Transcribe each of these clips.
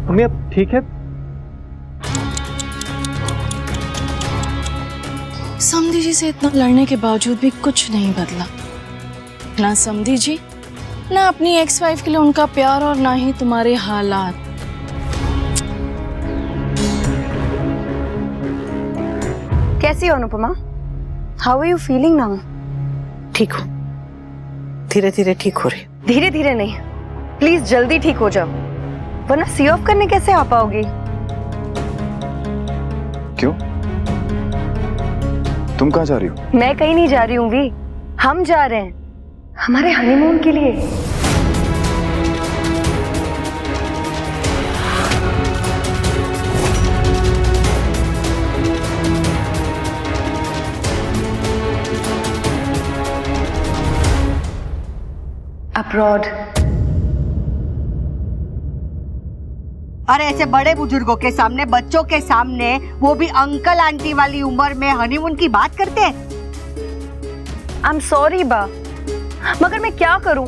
Mummy अब ठीक है? समधी जी से इतना लड़ने के बावजूद भी कुछ नहीं बदला। ना समधी जी, ना अपनी एक्स वाइफ के लिए उनका प्यार और ना ही तुम्हारे हालात। कैसी हो Anupama? How are you feeling now? ठीक हो, धीरे धीरे ठीक हो रही। धीरे धीरे नहीं, प्लीज जल्दी ठीक हो जाओ, वरना सी ऑफ करने कैसे आ पाओगी? क्यों? तुम कहाँ जा रही हो? मैं कहीं नहीं जा रही हूँ वी, हम जा रहे हैं हमारे हनीमून के लिए। अब्रॉड। अरे ऐसे बड़े बुजुर्गों के सामने, बच्चों के सामने, वो भी अंकल आंटी वाली उम्र में हनीमून की बात करते हैं? आई एम सॉरी बा, मगर मैं क्या करूं?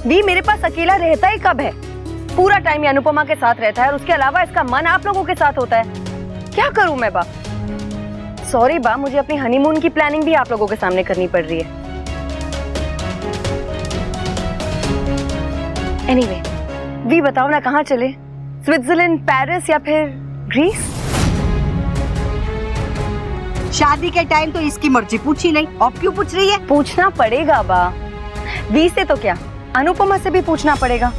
वी मेरे पास अकेला रहता ही कब है? पूरा टाइम अनुपमा के साथ रहता है और उसके अलावा इसका मन आप लोगों के साथ होता है। क्या करूं मैं बा? सॉरी बा, मुझे अपनी हनीमून की प्लानिंग भी आप लोगों के सामने करनी पड़ रही है। एनीवे, वी बताओ ना कहाँ चले? स्विट्जरलैंड, पेरिस या फिर ग्रीस? शादी के टाइम तो इसकी मर्जी पूछी नहीं, अब क्यों पूछ रही है? पूछना पड़ेगा बा, वी से तो क्या, अनुपमा से भी पूछना पड़ेगा।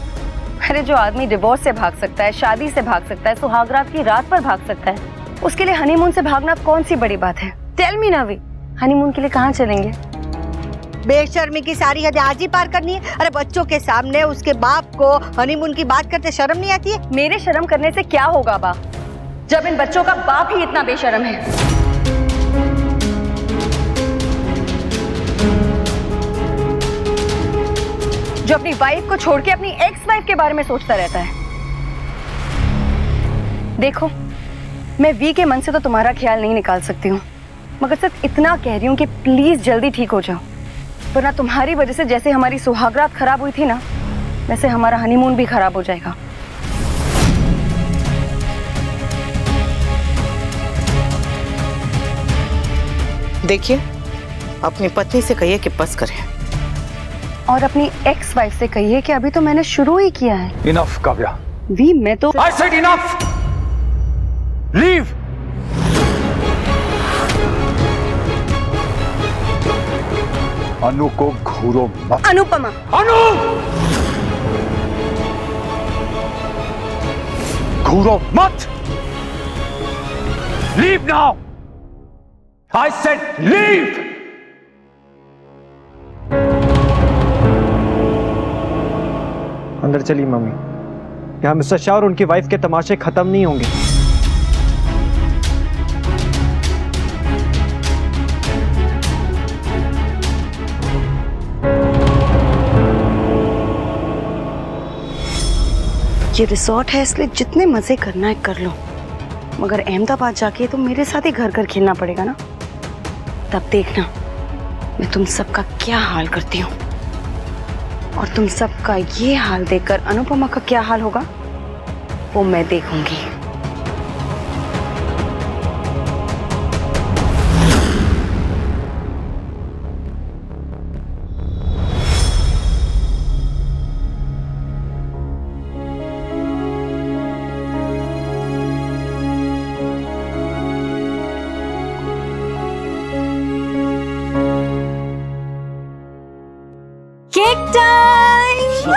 अरे जो आदमी डिवोर्स से भाग सकता है, शादी से भाग सकता है, सुहागरात की रात पर भाग सकता है, उसके लिए हनीमून से भागना कौन सी बड़ी बात है? टेल मी ना वी, हनीमून के लिए कहाँ चलेंगे? बेशर्मी की सारी हद आज ही पार करनी है। अरे बच्चों के सामने उसके बाप को हनीमून की बात करते शर्म नहीं आती है? मेरे शर्म करने से क्या होगा बा, जब इन बच्चों का बाप ही इतना बेशर्म है। जो अपनी वाइफ को छोड़ के अपनी एक्स वाइफ के बारे में सोचता रहता है। देखो, मैं वी के मन से तो तुम्हारा ख्याल नहीं निकाल सकती हूँ, मगर सिर्फ इतना कह रही हूँ कि प्लीज जल्दी ठीक हो जाओ, वरना तुम्हारी वजह से जैसे हमारी सुहागरात खराब हुई थी ना, वैसे हमारा हनीमून भी खराब हो जाएगा। देखिए, अपनी पत्नी से कहिए कि बस करे, और अपनी एक्स वाइफ से कहिए कि अभी तो मैंने शुरू ही किया है। इनफ काव्या। वी, मैं तो I said enough! Leave! अनु को घूरो मत। अनुपमा। अनु! घूरो मत! Leave now! I said leave! अंदर चली मम्मी, यहाँ मिस्टर शाह और उनकी वाइफ के तमाशे खत्म नहीं होंगे। ये रिसोर्ट है, इसलिए जितने मजे करना है कर लो, मगर अहमदाबाद जाके तो मेरे साथ ही घर घर खेलना पड़ेगा ना। तब देखना मैं तुम सबका क्या हाल करती हूँ, और तुम सबका ये हाल देखकर अनुपमा का क्या हाल होगा वो मैं देखूंगी। Cake time.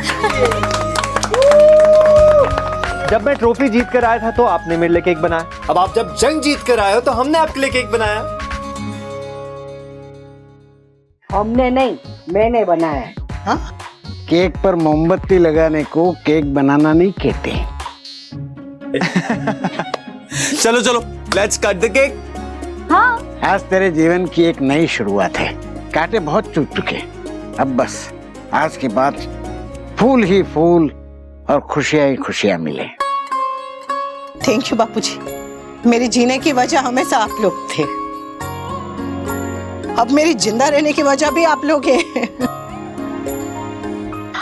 जब मैं ट्रॉफी जीत कर आया था तो आपने मेरे लिए केक बनाया। अब आप जब जंग जीत कर आए हो तो हमने आपके लिए केक बनाया। हमने नहीं, मैंने बनाया। हाँ? केक पर मोमबत्ती लगाने को केक बनाना नहीं कहते। चलो चलो, लेट्स कट द केक। हाँ, आज तेरे जीवन की एक नई शुरुआत है। कांटे बहुत चुभ चुके, अब बस आज के बाद फूल ही फूल और खुशियां ही खुशियां मिले। थैंक यू बापूजी, मेरे जीने की वजह हमेशा आप लोग थे, अब मेरी जिंदा रहने की वजह भी आप लोग हैं।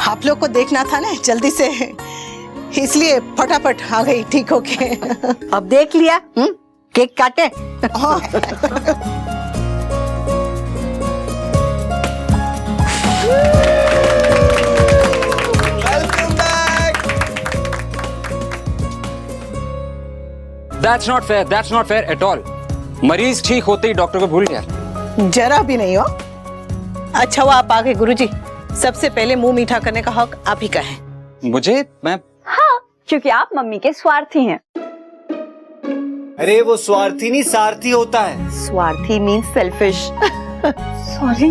आप लोग को देखना था ना, जल्दी से इसलिए फटाफट आ गई ठीक होके। अब देख लिया, केक काटे। That's not fair. That's not fair at all. मरीज ठीक होते ही डॉक्टर को भूल गया। जरा भी नहीं हो। अच्छा हुआ आप आ गए गुरुजी। सबसे पहले मुंह मीठा करने का हक आप ही का है। मुझे मैं हाँ, क्योंकि आप मम्मी के स्वार्थी हैं। अरे वो स्वार्थी नहीं सारथी होता है। स्वार्थी मीन्स सेल्फिश। सॉरी।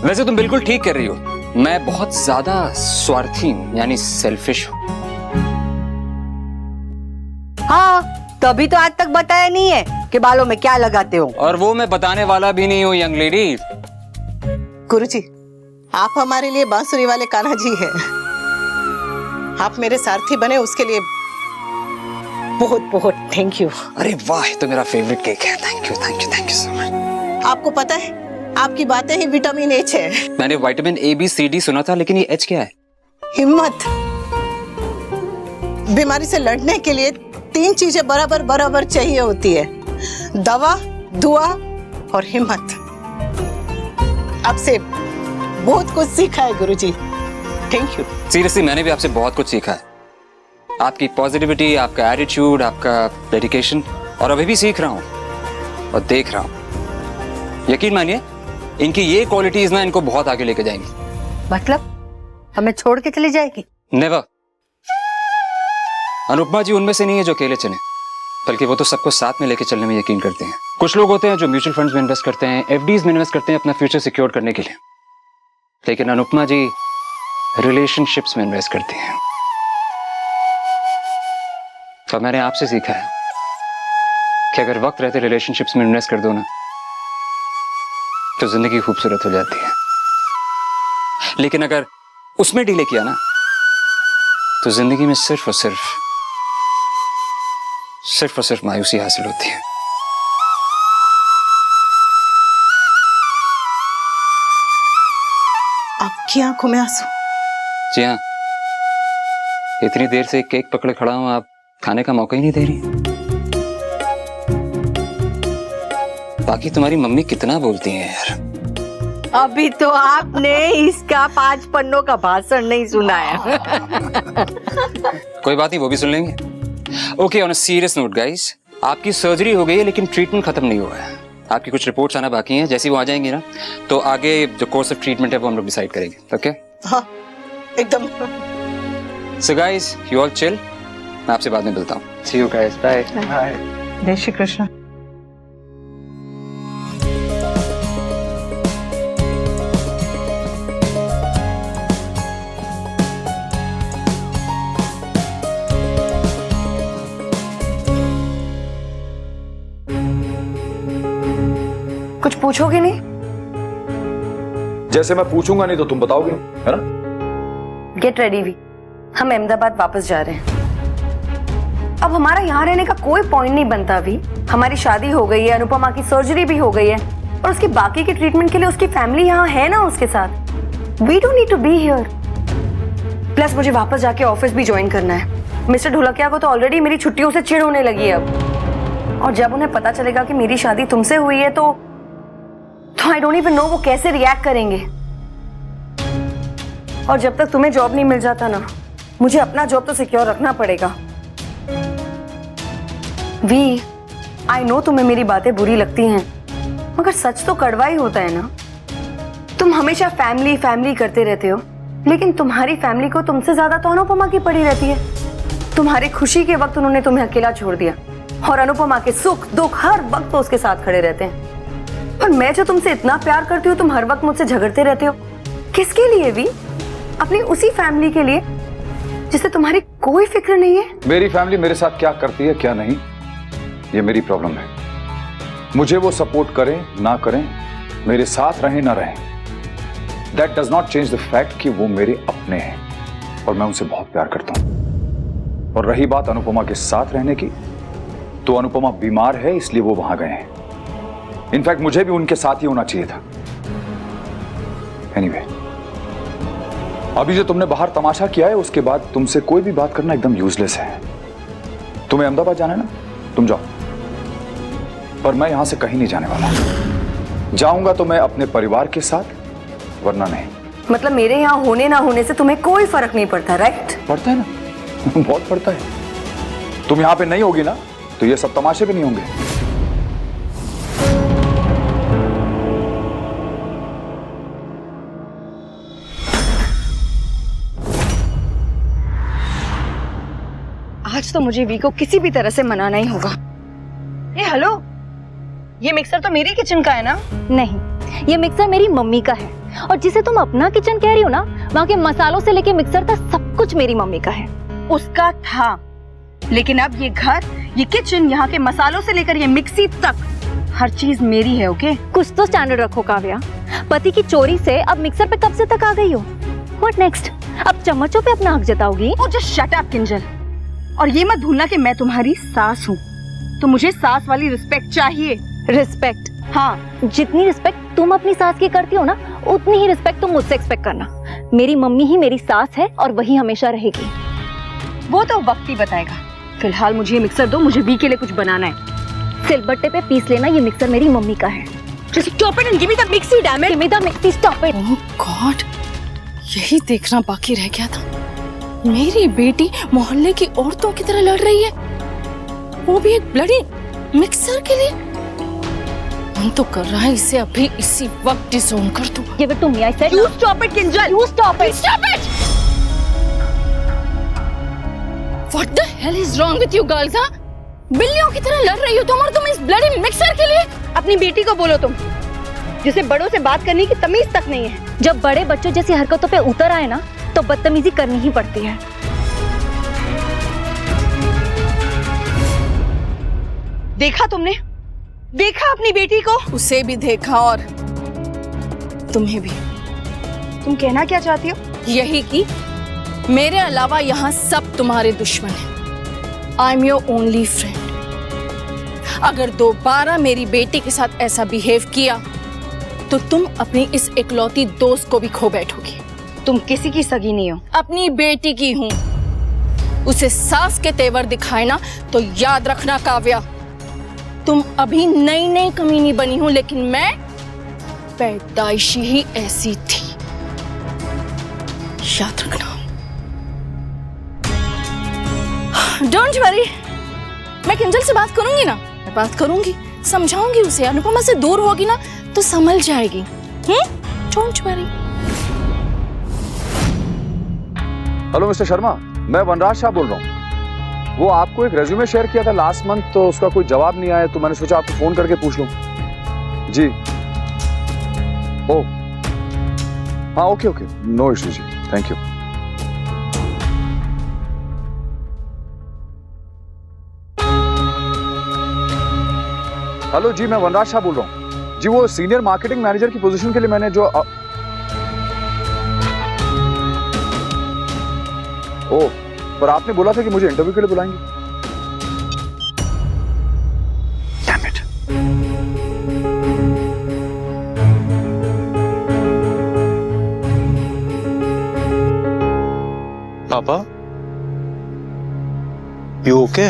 वैसे तुम बिल्कुल ठीक कर रही हो, मैं बहुत ज्यादा स्वार्थी हूँ, यानी सेल्फिश हूँ। हाँ, तभी तो आज तक बताया नहीं है कि बालों में क्या लगाते हो। और वो मैं बताने वाला भी नहीं हूँ यंग लेडी। गुरुजी, आप हमारे लिए बांसुरी वाले कान्हा जी हैं। आप मेरे सारथी बने उसके लिए बहुत बहुत थैंक यू। अरे वाह, तो मेरा फेवरेट केक है। Thank you thank you thank you so much. आपको पता है आपकी बातें ही विटामिन एच है। मैंने vitamin A B C D सुना था, लेकिन ये एच क्या है? हिम्मत। बीमारी से लड़ने के लिए 3 चीजें बराबर बराबर चाहिए होती है, दवा, दुआ और हिम्मत। आपसे बहुत कुछ सीखा है गुरुजी, थैंक यू। सीरियसली मैंने भी आपसे बहुत कुछ सीखा है। आपकी पॉजिटिविटी, आपका एटीट्यूड, आपका डेडिकेशन, और अभी भी सीख रहा हूँ और देख रहा हूँ। यकीन मानिए, इनकी ये क्वालिटीज ना इनको बहुत आगे लेके जाएंगी। मतलब हमें छोड़ के चली जाएगी? नेवर। अनुपमा जी उनमें से नहीं है जो अकेले चले, बल्कि वो तो सबको साथ में लेके चलने में यकीन करते हैं। कुछ लोग होते हैं जो म्यूचुअल फंड्स में इन्वेस्ट करते हैं, एफडीज में इन्वेस्ट करते हैं अपना फ्यूचर सिक्योर करने के लिए, लेकिन अनुपमा जी रिलेशनशिप्स में इन्वेस्ट करती हैं। तो मैंने आपसे सीखा है कि अगर वक्त रहते रिलेशनशिप्स में इन्वेस्ट कर दो ना, तो जिंदगी खूबसूरत हो जाती है। लेकिन अगर उसमें डिले किया ना, तो जिंदगी में सिर्फ और सिर्फ मायूसी हासिल होती है। आपकी आंखों में आंसू? जी हाँ, इतनी देर से केक पकड़े खड़ा हूं, आप खाने का मौका ही नहीं दे रही। बाकी तुम्हारी मम्मी कितना बोलती हैं यार। अभी तो आपने इसका 5 पन्नों का भाषण नहीं सुना है। कोई बात नहीं, वो भी सुन लेंगे। Okay, on a serious note guys, आपकी सर्जरी हो गई है लेकिन ट्रीटमेंट खत्म नहीं हुआ है। आपकी कुछ रिपोर्ट्स आना बाकी हैं, जैसी वो आ जाएंगी ना, तो आगे जो कोर्स ऑफ ट्रीटमेंट है वो हम लोग डिसाइड करेंगे। ओके? हाँ, एकदम। So guys, you all chill, मैं आपसे बाद में मिलता हूँ। सी यू गाइस, बाय। जय श्री कृष्ण। कुछ पूछोगे नहीं? जैसे मैं पूछूंगा नहीं तो तुम बताओगे, है ना? गेट रेडी भी, हम अहमदाबाद वापस जा रहे हैं। अब हमारा यहाँ रहने का कोई पॉइंट नहीं बनता भी। हमारी शादी हो गई है, अनुपमा की सर्जरी भी हो गई है, और उसकी बाकी के ट्रीटमेंट के लिए उसकी फैमिली यहाँ है ना उसके साथ। We don't need to be here. Plus मुझे वापस जाके ऑफिस भी ज्वाइन करना है। मिस्टर ढोलकिया को तो ऑलरेडी मेरी छुट्टियों से चिढ़ होने लगी है अब, और जब उन्हें पता चलेगा कि मेरी शादी तुमसे हुई है तो आई डोंट इवन नो वो कैसे रिएक्ट करेंगे। और जब तक तुम्हें जॉब नहीं मिल जाता ना, मुझे अपना जॉब तो सिक्योर रखना पड़ेगा। वी, आई नो तुम्हें मेरी बातें बुरी लगती हैं, मगर सच तो कड़वा ही होता है ना। तुम हमेशा फैमिली फैमिली करते रहते हो, लेकिन तुम्हारी फैमिली को तुमसे ज्यादा तो अनुपमा की पड़ी रहती है। तुम्हारी खुशी के वक्त उन्होंने तुम्हें अकेला छोड़ दिया, और अनुपमा के सुख दुख हर वक्त तो उसके साथ खड़े रहते हैं। और मैं जो तुमसे इतना प्यार करती हूँ, तुम हर वक्त मुझसे झगड़ते रहते हो। किसके लिए भी? अपनी उसी फैमिली के लिए जिससे तुम्हारी कोई फिक्र नहीं है। मेरी फैमिली मेरे साथ क्या करती है क्या नहीं, ये मेरी प्रॉब्लम है। मुझे वो सपोर्ट करें ना करें, मेरे साथ रहें ना रहें, that does not change the fact कि वो मेरे अपने हैं और मैं उनसे बहुत प्यार करता हूं। और रही बात अनुपमा के साथ रहने की, तो अनुपमा बीमार है इसलिए वो वहां गए हैं। इनफैक्ट मुझे भी उनके साथ ही होना चाहिए था। एनीवे, अभी जो तुमने बाहर तमाशा किया है उसके बाद तुमसे कोई भी बात करना एकदम यूजलेस है। तुम्हें अहमदाबाद जाना है ना, तुम जाओ, पर मैं यहां से कहीं नहीं जाने वाला। जाऊंगा तो मैं अपने परिवार के साथ, वरना नहीं। मतलब मेरे यहाँ होने ना होने से तुम्हें कोई फर्क नहीं पड़ता, राइट? पड़ता है ना, बहुत पड़ता है। तुम यहां पे नहीं होगी ना तो ये सब तमाशे भी नहीं होंगे। आज तो मुझे वी को किसी भी तरह से मनाना ही होगा। ए हेलो, ये मिक्सर तो मेरी किचन का है ना? नहीं, ये मिक्सर मेरी मम्मी का है, और जिसे तुम अपना किचन कह रही हो ना, वहाँ के मसालों से लेके मिक्सर तक सब कुछ मेरी मम्मी का है। उसका था, लेकिन अब ये घर, ये किचन, यहाँ के मसालों से लेकर ये मिक्सी तक हर चीज मेरी है। ओके, कुछ तो स्टैंडर्ड रखो काव्या। पति की चोरी से अब मिक्सर पे कब से तक आ गई हो? What next? अब चम्मचों पे अपना हक जताओगी? ओ जस्ट शट अप किंजल। और ये मत भूलना कि मैं तुम्हारी सास हूँ, तो मुझे सास वाली रिस्पेक्ट चाहिए। रिस्पेक्ट? हाँ, जितनी रिस्पेक्ट तुम अपनी सास की करती हो ना, उतनी ही रिस्पेक्ट तुम मुझसे एक्सपेक्ट करना। मेरी मम्मी ही मेरी सास है और वही हमेशा रहेगी। वो तो वक्त ही बताएगा। फिलहाल मुझे ये मिक्सर दो, मुझे वी के लिए कुछ बनाना है। सिलबट्टे पे पीस लेना, ये मिक्सर मेरी मम्मी का है। Just stop it and give me the mixie, damn it. Give me the mixie, stop it. Oh God, यही देखना बाकी रह गया था। मेरी बेटी मोहल्ले की औरतों की तरह लड़ रही है, वो भी एक ब्लडी मिक्सर के लिए। मन तो कर रहा है इसे अभी इसी वक्त डिसोन कर दूं। Give it to me, I said. You stop it, Kinjal. You stop it. Stop it! What the hell is wrong with you girls, हाँ? बिल्लियों की तरह लड़ रही हो तुम, और तुम इस ब्लडी मिक्सर के लिए। अपनी बेटी को बोलो तुम, जिसे बड़ों से बात करने की तमीज तक नहीं है। जब बड़े बच्चों जैसी हरकतों पे उतर आए ना, तो बदतमीजी करनी ही पड़ती है। देखा तुमने? देखा अपनी बेटी को? उसे भी देखा और तुम्हें भी। तुम कहना क्या चाहती हो? यही कि मेरे अलावा यहाँ सब तुम्हारे दुश्मन हैं। I am your only friend. अगर दोबारा मेरी बेटी के साथ ऐसा बिहेव किया तो तुम अपनी इस इकलौती दोस्त को भी खो बैठोगी। तुम किसी की सगी नहीं हो। अपनी बेटी की हूँ। उसे सास के तेवर दिखाए ना तो याद रखना काव्या, तुम अभी नई नई कमीनी बनी हूँ, लेकिन मैं पैदाइशी ही ऐसी थी, याद रखना। डोंट वरी, मैं किंजल से बात करूंगी ना, मैं बात करूंगी, समझाऊंगी उसे। अनुपमा से दूर होगी ना तो संभल जाएगी। Don't worry. Hello mister Sharma, मैं वनराज शाह बोल रहा हूँ। वो आपको एक रेज्यूमे शेयर किया था लास्ट मंथ, तो उसका कोई जवाब नहीं आया, तो मैंने सोचा आपको फोन करके पूछ लूं। जी, ओह हाँ, ओके ओके, नो इशू जी, थैंक यू। हेलो जी, मैं वनराज शाह बोल रहा हूँ जी। वो सीनियर मार्केटिंग मैनेजर की पोजीशन के लिए मैंने जो ओह, पर आपने बोला था कि मुझे इंटरव्यू के लिए बुलाएंगे। Damn it. पापा, यू ओके?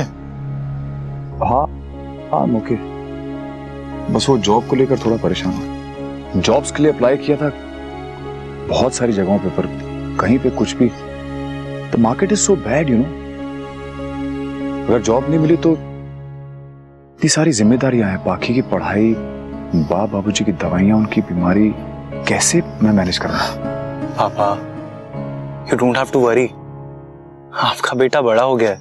हाँ हाँ, ओके। बस वो जॉब को लेकर थोड़ा परेशान हूँ। जॉब्स के लिए अप्लाई किया था बहुत सारी जगहों पे, पर कहीं पे कुछ भी। The market is so bad, you know. अगर जॉब नहीं मिली तो इतनी सारी जिम्मेदारियां हैं, बाकी की पढ़ाई, बाबूजी की दवाइयां, उनकी बीमारी, कैसे मैं मैनेज करूंगा? पापा, you don't have to worry. आपका बेटा बड़ा हो गया है।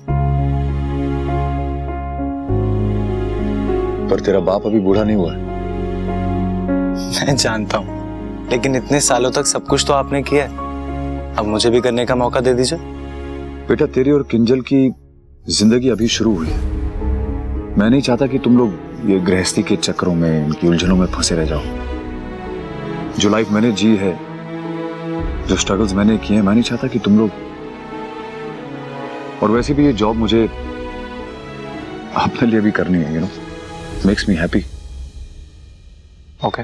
पर तेरा बाप अभी बूढ़ा नहीं हुआ है। मैं जानता हूँ, लेकिन इतने सालों तक सब कुछ तो आपने किया है, अब मुझे भी करने का मौका दे दीजिए। बेटा, तेरी और किंजल की जिंदगी अभी शुरू हुई है। मैं नहीं चाहता कि तुम लोग ये गृहस्थी के चक्रों में, इनकी उलझनों में फंसे रह जाओ। जो लाइफ मैंने जी है, जो स्ट्रगल्स मैंने किए हैं, मैं नहीं चाहता कि तुम लोग। और वैसे भी ये जॉब मुझे अपने लिए भी करनी है, you know, makes me happy. Okay,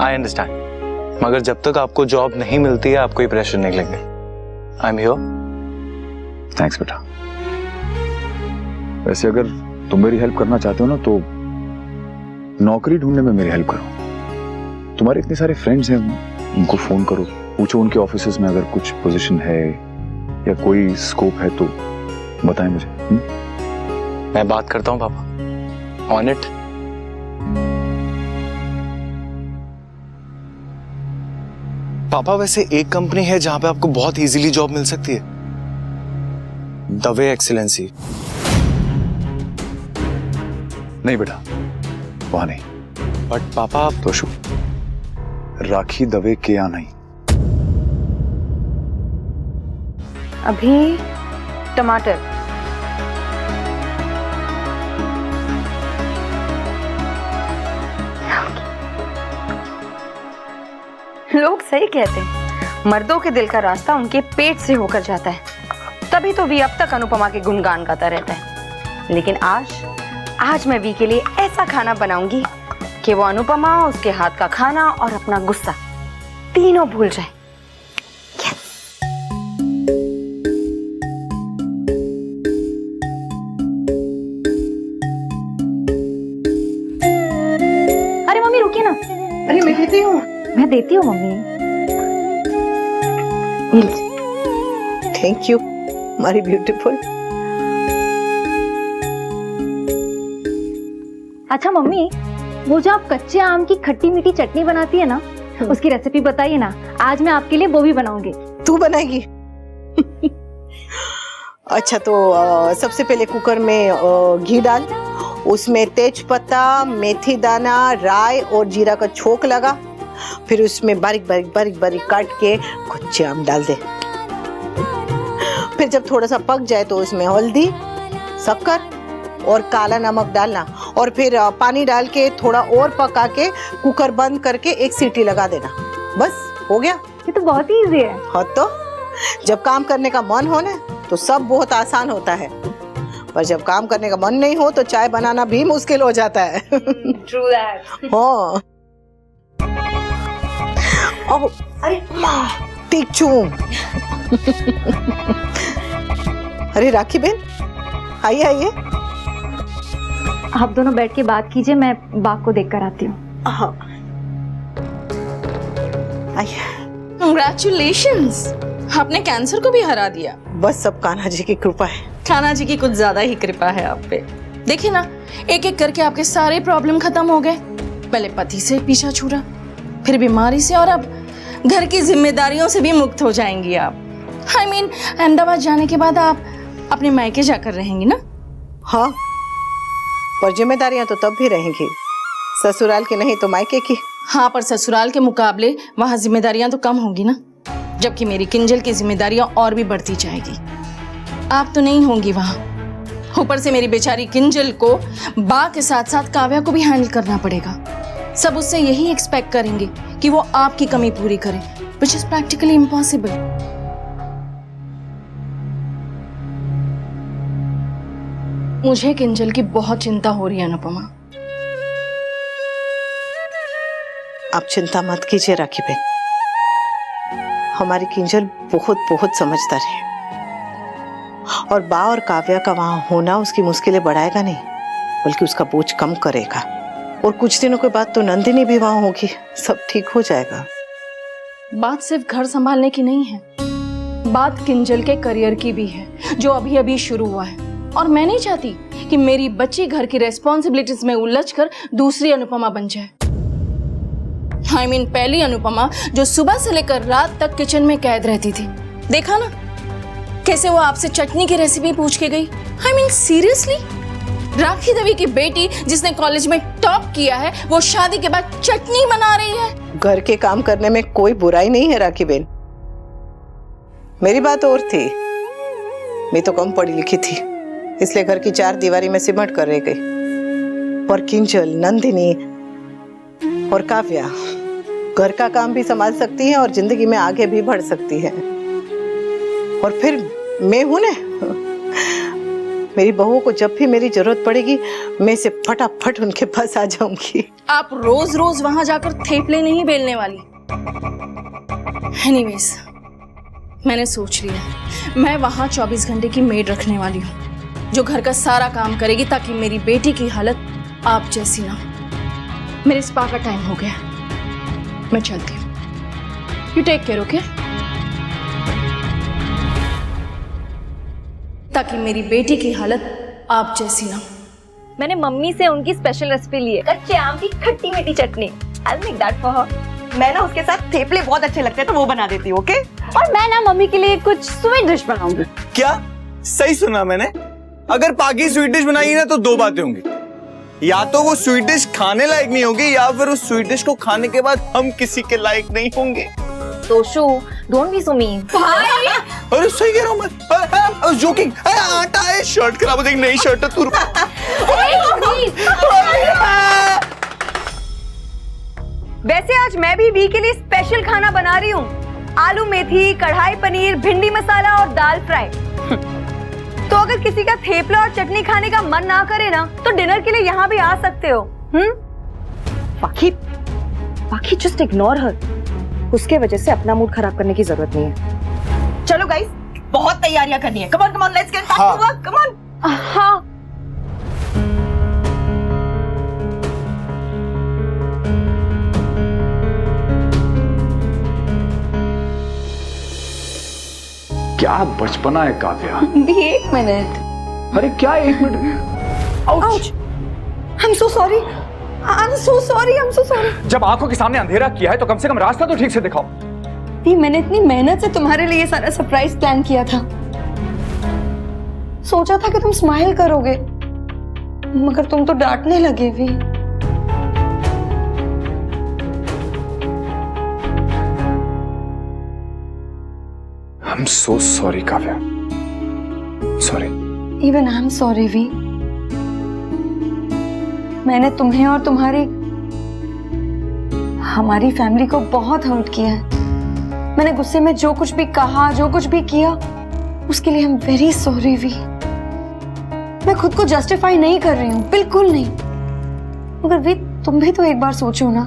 I understand. मगर जब तक आपको जॉब नहीं मिलती है आप कोई प्रेशर नहीं लेंगे। I am here. थैंक्स बेटा। वैसे अगर तुम मेरी हेल्प करना चाहते हो ना तो नौकरी ढूंढने में मेरी हेल्प करो। तुम्हारे इतने सारे फ्रेंड्स हैं, उनको फोन करो, पूछो उनके ऑफिसेज में अगर कुछ पोजीशन है या कोई स्कोप है तो बताएं मुझे। मैं बात करता हूँ पापा। On it. पापा वैसे एक कंपनी है जहां पे आपको बहुत इजीली जॉब मिल सकती है, दवे एक्सीलेंसी। नहीं बेटा, वहां नहीं। बट पापा आप तो शु राखी दवे के यहाँ नहीं। अभी टमाटर। लोग सही कहते हैं, मर्दों के दिल का रास्ता उनके पेट से होकर जाता है। तभी तो वी अब तक अनुपमा के गुणगान गाता रहता है। लेकिन आज मैं वी के लिए ऐसा खाना बनाऊंगी कि वो अनुपमा, उसके हाथ का खाना और अपना गुस्सा तीनों भूल जाए। अरे मम्मी रुकिए ना। अरे मैं देती हूँ। मैं देती हूँ मम्मी। थैंक यू मारी ब्यूटीफुल। अच्छा मम्मी, वो जो आप कच्चे आम की खट्टी मीठी चटनी बनाती है ना, उसकी रेसिपी बताइए ना। आज मैं आपके लिए वो भी बनाऊंगी। तू बनाएगी? अच्छा तो सबसे पहले कुकर में घी डाल, उसमें तेज पत्ता, मेथी दाना, राई और जीरा का छोंक लगा। फिर उसमें बारीक बारीक काट के कच्चे आम डाल दे। फिर जब थोड़ा सा पक जाए तो उसमें हल्दी, शक्कर और काला नमक डालना और फिर पानी डाल के थोड़ा और पका के कुकर बंद करके एक सीटी लगा देना। बस हो गया। ये तो बहुत ही इजी है। हाँ तो जब काम करने का मन हो ना तो सब बहुत आसान होता है, पर जब काम करने का मन नहीं हो तो चाय बनाना भी मुश्किल हो जाता है। True that. हाँ। अरे टीक चूम। अरे राखी बहन आइए आइए। आप दोनों बैठ के बात कीजिए, मैं बाग को देख कर आती हूँ। आइए। कंग्रेचुलेशंस, आपने कैंसर को भी हरा दिया। बस सब कान्हा जी की कृपा है। कान्हा जी की कुछ ज्यादा ही कृपा है आप पे। देखिए ना, एक एक करके आपके सारे प्रॉब्लम खत्म हो गए। पहले पति से पीछा छूटा, फिर बीमारी से, और अब घर की जिम्मेदारियों से भी मुक्त हो जाएंगी आप। I mean, अहमदाबाद जाने के बाद आप अपने मायके जाकर रहेंगी ना? हाँ, पर जिम्मेदारियां तो तब भी रहेंगी, ससुराल की नहीं तो मायके की। हाँ, पर ससुराल के मुकाबले वहाँ जिम्मेदारियां तो कम होंगी ना, जबकि मेरी किंजल की जिम्मेदारियां और भी बढ़ती जाएगी। आप तो नहीं होंगी वहाँ, ऊपर से मेरी बेचारी किंजल को बा के साथ साथ काव्या को भी हैंडल करना पड़ेगा। सब उससे यही एक्सपेक्ट करेंगे कि वो आपकी कमी पूरी करे, which is practically impossible. मुझे किंजल की बहुत चिंता हो रही है अनुपमा। आप चिंता मत कीजिए राखी बहन, हमारी किंजल बहुत बहुत समझदार है और बा और काव्या का वहां होना उसकी मुश्किलें बढ़ाएगा नहीं, बल्कि उसका बोझ कम करेगा। और कुछ दिनों के बाद तो नंदिनी भी वहां होगी, सब ठीक हो जाएगा। बात सिर्फ घर संभालने की नहीं है, बात किंजल के करियर की भी है, जो अभी अभी शुरू हुआ है। और मैं नहीं चाहती कि मेरी बच्ची घर की रेस्पॉन्सिबिलिटीज में उलझकर दूसरी अनुपमा बन जाए। I mean, पहली अनुपमा जो सुबह से लेकर रात तक किचन में कैद रहती थी, देखा ना कैसे वो आपसे चटनी की रेसिपी पूछ के गई। I mean, सीरियसली, राखी देवी की बेटी जिसने कॉलेज में टॉप किया है, वो शादी के बाद चटनी बना रही है। घर के काम करने में कोई बुराई नहीं है राखी बहन, मेरी बात और थी। मैं तो कम पढ़ी लिखी थी, इसलिए घर की चार दीवारी में सिमट कर रह गई। और किंजल, नंदिनी और काव्या घर का काम भी संभाल सकती है और जिंदगी में आगे भी बढ़ सकती है। और फिर मैं हूं ना, मेरी बहू को जब भी मेरी जरूरत पड़ेगी मैं से फटाफट उनके पास आ जाऊंगी। आप रोज रोज वहां जाकर थेपले नहीं बेलने वाली। एनीवेज, मैंने सोच लिया, मैं वहां 24 घंटे की मेड रखने वाली हूँ जो घर का सारा काम करेगी ताकि मेरी बेटी की हालत आप जैसी ना हो। मेरे स्पा का टाइम हो गया, मैं चलती हूँ। You take care, okay? ताकि मेरी बेटी की हालत आप जैसी ना हो। मैंने मम्मी से उनकी स्पेशल रेसिपी ली है, कच्चे आम की खट्टी मीठी चटनी। I'll make that for her. मैं ना उसके साथ थेपले बहुत अच्छे लगते हैं तो वो बना देती हूँ, ओके? और मैं ना मम्मी के लिए कुछ स्वीट डिश बनाऊंगी। क्या सही सुना मैंने? अगर पाकी स्वीट डिश बनाई ना तो दो बातें होंगी, या तो वो स्वीट डिश खाने लायक नहीं होगी या फिर उस स्वीट डिश को खाने के बाद हम किसी के लायक नहीं होंगे। Toshu, don't be so mean. अरे सही कह रहा हूँ मैं, I was joking। आटा है, शर्ट खराब हो जाएगी, नई शर्ट है तू। वैसे आज मैं भी वी के लिए स्पेशल खाना बना रही हूँ। आलू मेथी, कढ़ाई पनीर, भिंडी मसाला और दाल फ्राई। तो अगर किसी का थेपला और चटनी खाने का मन ना करे ना तो डिनर के लिए यहाँ भी आ सकते हो। बाकी जस्ट इग्नोर हर। उसके वजह से अपना मूड खराब करने की जरूरत नहीं है। चलो गाइस, बहुत तैयारियां करनी है। Come on come on, let's get back to work. Come on. हाँ। क्या बचपना है काव्या। भी 1 मिनट। अरे क्या 1 minute? Ouch. I'm so sorry. I'm so sorry. I'm so sorry. जब आंखों के सामने अंधेरा किया है तो कम से कम रास्ता तो ठीक से दिखाओ। मैंने इतनी मेहनत से तुम्हारे लिए सारा सरप्राइज प्लान किया था। सोचा था कि तुम स्माइल करोगे, मगर तुम तो डांटने लगे भी। I'm so sorry Kavya. Sorry. Even I'm sorry V. मैंने तुम्हें और हमारी फैमिली को बहुत हर्ट किया है। मैंने गुस्से में जो कुछ भी कहा, जो कुछ भी किया, उसके लिए I'm very sorry वी। मैं खुद को जस्टिफाई नहीं कर रही हूँ, बिल्कुल नहीं। मगर वी, तुम भी तो एक बार सोचो ना,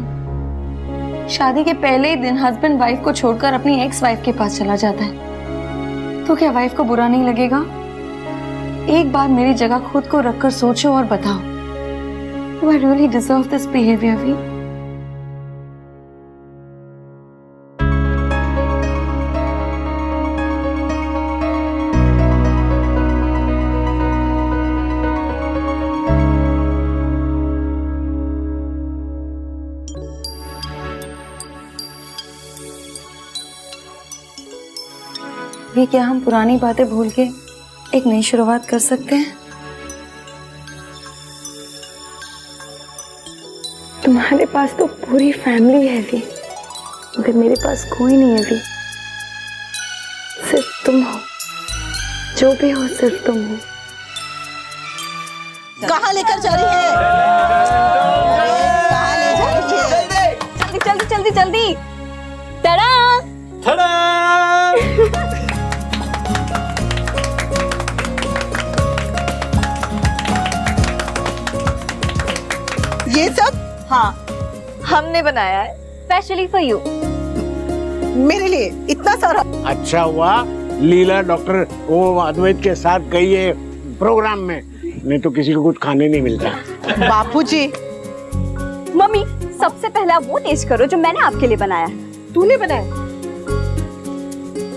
शादी के पहले ही दिन हस्बैंड वाइफ को छोड़कर अपनी एक्स वाइफ के पास चला जाता है, तो क्या वाइफ को बुरा नहीं लगेगा? एक बार मेरी जगह खुद को रखकर सोचो और बताओ, Do I really deserve this behavior, V? V, क्या हम पुरानी बातें भूल के एक नई शुरुआत कर सकते हैं? तुम्हारे पास तो पूरी फैमिली है वी, मगर मेरे पास कोई नहीं है वी। सिर्फ तुम हो, जो भी हो सिर्फ तुम हो। कहाँ लेकर जा रही है? कहाँ ले जा रही है? जल्दी जल्दी जल्दी जल्दी। टड़ा! टड़ा! ये सब? हाँ, हमने बनाया है स्पेशली फॉर यू। मेरे लिए इतना सारा? अच्छा हुआ लीला डॉक्टर वो अद्वैत के साथ गई है प्रोग्राम में, नहीं तो किसी को कुछ खाने नहीं मिलता। बापूजी। मम्मी, सबसे पहले आप वो टेस्ट करो जो मैंने आपके लिए बनाया है। तूने बनाया?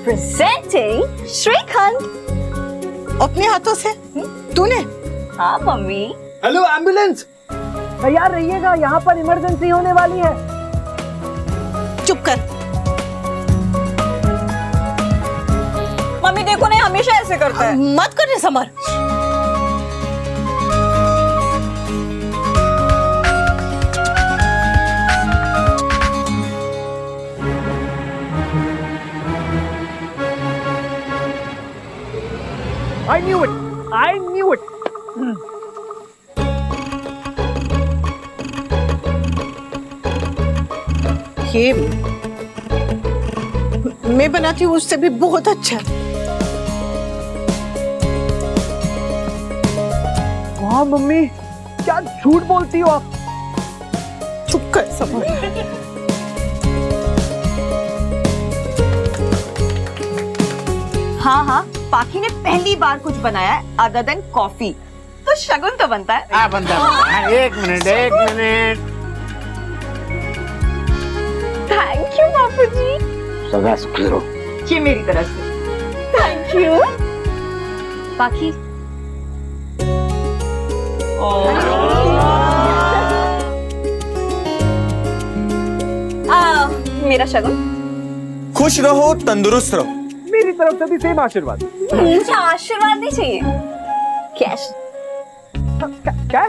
प्रेजेंटिंग श्रीखंड। अपने हाथों से? तूने? हाँ मम्मी। हेलो एम्बुलेंस, तैयार रहिएगा, यहाँ पर इमरजेंसी होने वाली है। चुप कर। मम्मी देखो ना, हमेशा ऐसे करता है। मत करने summer. I knew it. I knew it. ये मैं बनाती हूँ उससे भी बहुत अच्छा। वाह मम्मी, क्या झूठ बोलती हो आप। चुप कर समर। हाँ हाँ, पाखी ने पहली बार कुछ बनाया है अदर देन कॉफी, तो शगुन तो बनता है। बनता है। एक मिनट। थैंक यू बापू जी। सदा सुखी रहो। ये मेरी तरफ से थैंक यू। पाखी मेरा शगुन। खुश रहो, तंदुरुस्त रहो। मेरी तरफ से भी सेम आशीर्वाद। मुझे आशीर्वाद नहीं चाहिए, कैश। क्या?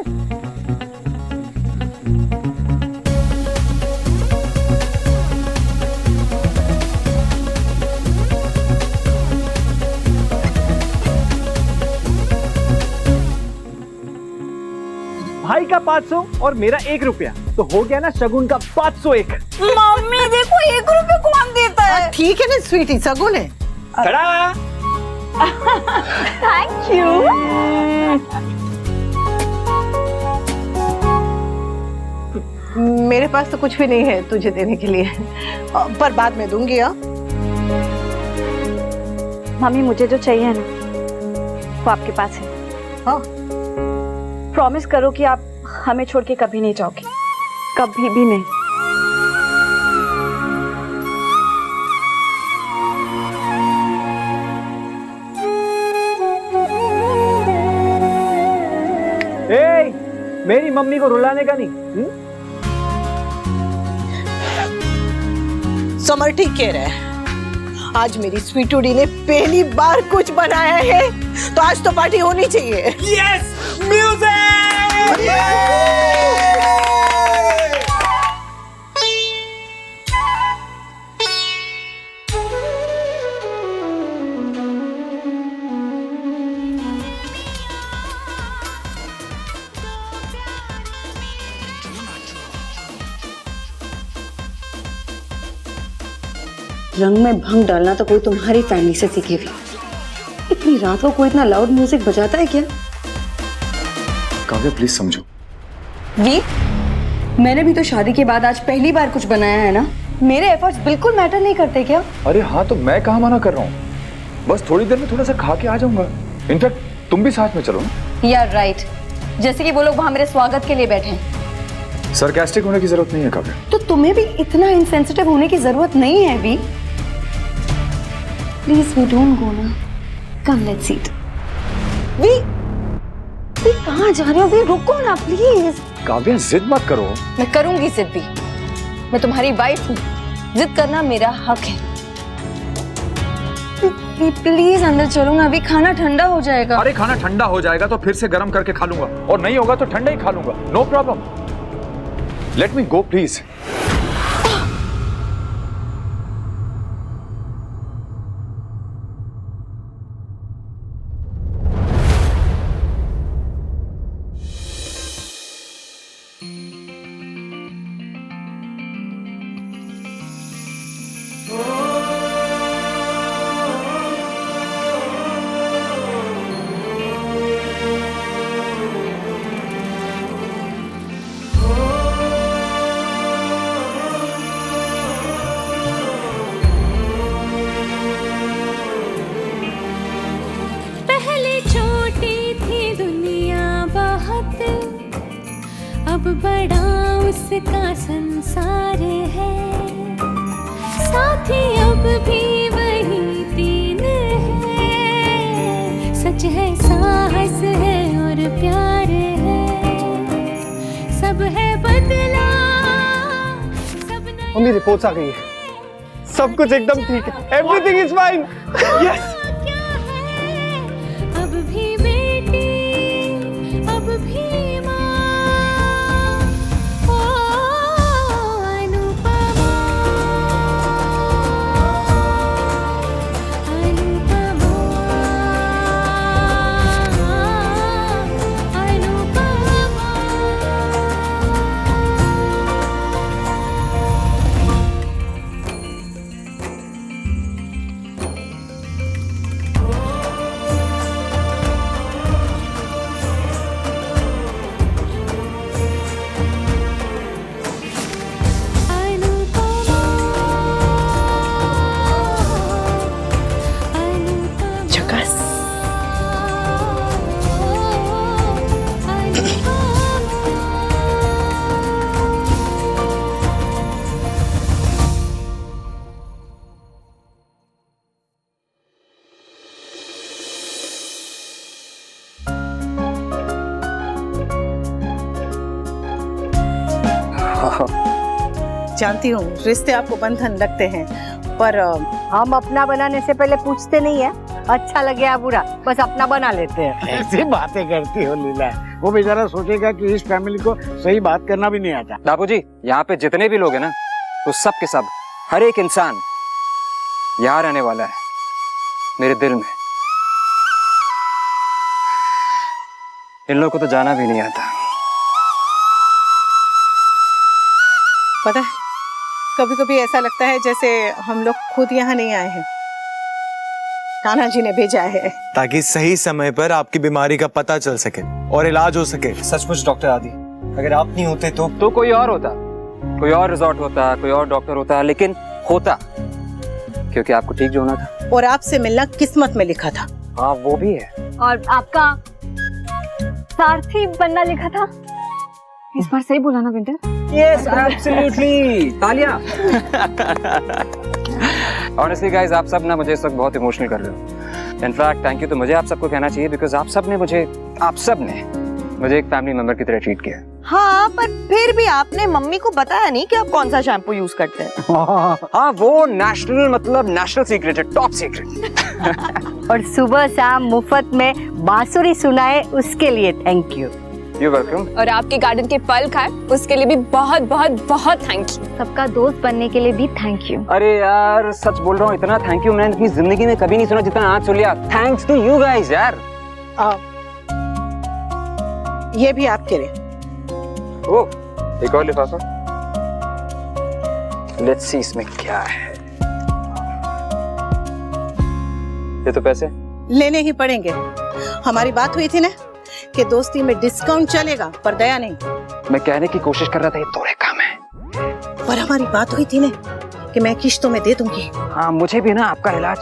भाई का 500 और मेरा 1 रुपया, तो हो गया ना शगुन का 501। मम्मी देखो 1 रुपया कौन देता है। ठीक है ना स्वीटी, सगुन है। Thank you. मेरे पास तो कुछ भी नहीं है तुझे देने के लिए, पर बाद में दूंगी। मम्मी मुझे जो चाहिए ना वो आपके पास है। हाँ। प्रॉमिस करो कि आप हमें छोड़ के कभी नहीं जाओगे, कभी भी नहीं। मेरी मम्मी को रुलाने का नहीं। समर ठीक कह रहा है, आज मेरी स्वीटूडी ने पहली बार कुछ बनाया है, तो आज तो पार्टी होनी चाहिए। Yes, music. रंग में भंग डालना तो कोई तुम्हारी फैमिली से सीखे भी। इतनी रात को कोई इतना लाउड म्यूजिक बजाता है क्या? काव्या प्लीज समझो। वी, मैंने भी तो शादी के बाद आज पहली बार कुछ बनाया है ना। मेरे एफर्ट्स बिल्कुल मैटर नहीं करते क्या? अरे हाँ, तो मैं कहाँ मना कर रहा हूँ, बस थोड़ी देर में थोड़ा सा खा के आ जाऊंगा। इनफैक्ट तुम भी साथ में चलो ना। यार राइट, जैसे कि वो लोग वहां मेरे स्वागत के लिए बैठे हैं। सरकास्टिक होने की जरूरत नहीं है काव्या। तो तुम्हें भी इतना इनसेंसिटिव होने की जरूरत नहीं है V. Please V don't go ना, कम लेट्स ईट। वी कहाँ जा रहे हो? वी रुको ना प्लीज। काव्या जिद मत करो। मैं करूंगी जिद भी, मैं तुम्हारी वाइफ हूँ, जिद करना मेरा हक है। प्लीज अंदर चलो ना, अभी खाना ठंडा हो जाएगा। अरे खाना ठंडा हो जाएगा तो फिर से गर्म करके खा लूंगा, और नहीं होगा तो ठंडा ही खा लूंगा, no problem. Let me go please. अब बड़ा उसका संसार है, साथी अब भी वही 3 है। सच है, साहस है और प्यार है, सब है बदला, सब नहीं। मम्मी रिपोर्ट्स आ गई है, सब कुछ एकदम ठीक है, एवरीथिंग इज फाइन। यस। अब भी बेटी, अब भी जानती हूँ रिश्ते आपको बंधन लगते हैं, पर हम अपना बनाने से पहले पूछते नहीं है अच्छा लगे या बुरा, बस अपना बना लेते हैं। ऐसी बातें करती हो लीला, वो बेचारा सोचेगा कि इस फैमिली को सही बात करना भी नहीं आता। बाबूजी, यहाँ पे जितने भी लोग हैं ना, वो सब के सब, हर एक इंसान यहाँ रहने वाला है, मेरे दिल में। इन लोगों को तो जाना भी नहीं आता। पता है, कभी कभी ऐसा लगता है जैसे हम लोग खुद यहाँ नहीं आए हैं, कान्हा जी ने भेजा है, ताकि सही समय पर आपकी बीमारी का पता चल सके और इलाज हो सके। सचमुच डॉक्टर आदि, अगर आप नहीं होते तो कोई और होता, कोई और रिजॉर्ट होता, कोई और डॉक्टर होता, लेकिन होता क्योंकि आपको ठीक जो होना था और आपसे मिलना किस्मत में लिखा था। हाँ, वो भी है। और आपका सारथी बनना लिखा था। इस बार सही बोला ना विंटर? Yes, absolutely. तालियां। ऑनेस्टली गाइस, आप सब ना मुझे इस वक्त बहुत इमोशनल कर रहे हो। इनफैक्ट थैंक यू तो मुझे आप सबको कहना चाहिए, बिकॉज आप सब ने मुझे एक फैमिली मेंबर की तरह ट्रीट किया। हाँ, पर फिर भी आपने मम्मी को बताया नहीं कि आप कौन सा शैम्पू यूज करते हैं। हाँ, वो नेशनल सीक्रेट है, टॉप सीक्रेट। और सुबह शाम मुफ्त में बांसुरी सुनाए उसके लिए थैंक यू। You welcome. और आपके गार्डन के फल खाए उसके लिए भी बहुत बहुत बहुत थैंक यू। सबका दोस्त बनने के लिए भी थैंक यू। अरे यार, सच बोल रहा हूँ, इतना थैंक यू मैंने अपनी जिंदगी में कभी नहीं सुना जितना आज सुन लिया। थैंक्स टू यू गाइस यार। ये भी आपके लिए। ओह, एक और लिफाफा। लेट्स सी इसमें क्या है। ये तो पैसे लेने ही पड़ेंगे। हमारी बात हुई थी ना कि दोस्ती में डिस्काउंट चलेगा, पर दया नहीं। मैं कहने की कोशिश कर रहा था, ये थोड़े कम है। पर हमारी बात हुई थी ना कि मैं किश्तों में दे दूंगी। हाँ, मुझे भी ना आपका इलाज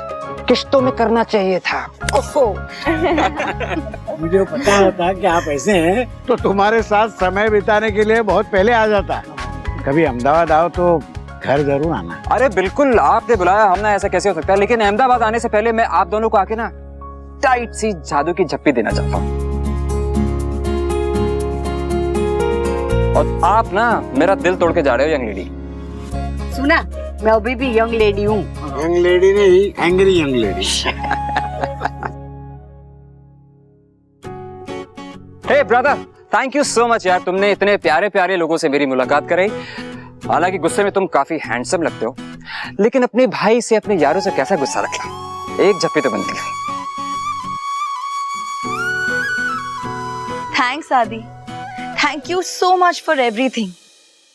किश्तों में करना चाहिए था। ओहो। मुझे पता होता कि आप ऐसे हैं तो तुम्हारे साथ समय बिताने के लिए बहुत पहले आ जाता। कभी अहमदाबाद आओ तो घर जरूर आना। अरे बिल्कुल, आपने बुलाया, हम ना ऐसा कैसे हो सकता है। लेकिन अहमदाबाद आने से पहले मैं आप दोनों को आके ना टाइट सी जादू की झप्पी देना चाहता हूँ। और आप ना मेरा दिल तोड़ के जा रहे हो यंग लेडी। सुना, मैं अभी भी यंग लेडी हूँ। यंग लेडी नहीं, angry young lady. Hey brother, thank you so much यार, तुमने इतने प्यारे प्यारे लोगों से मेरी मुलाकात कराई। हालांकि गुस्से में तुम काफी हैंडसम लगते हो, लेकिन अपने भाई से, अपने यारों से कैसा गुस्सा रखना। एक झप्पी तो बनती है। थैंक्स आदि, thank you so much for everything.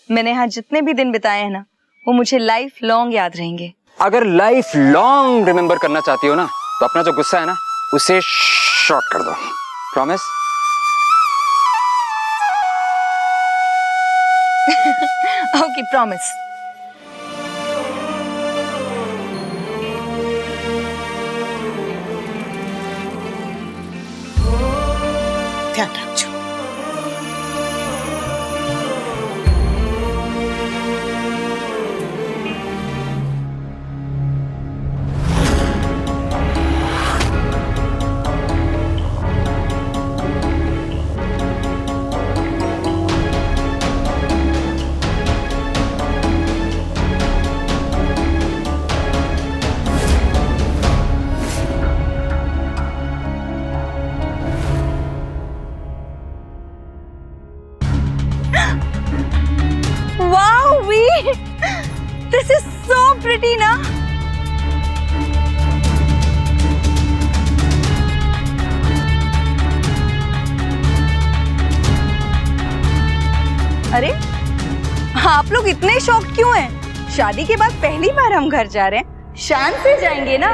मैंने यहाँ जितने भी दिन बिताए हैं ना, वो मुझे लाइफ लॉन्ग याद रहेंगे। अगर लाइफ लॉन्ग रिमेम्बर करना चाहती हो ना, तो अपना जो गुस्सा है ना, उसे शॉर्ट कर दो। प्रॉमिस? Okay, promise. ध्यान रखो। Wow, this is so pretty, ना? अरे, आप लोग इतने शॉक्ड क्यों हैं? शादी के बाद पहली बार हम घर जा रहे हैं, शान से जाएंगे ना?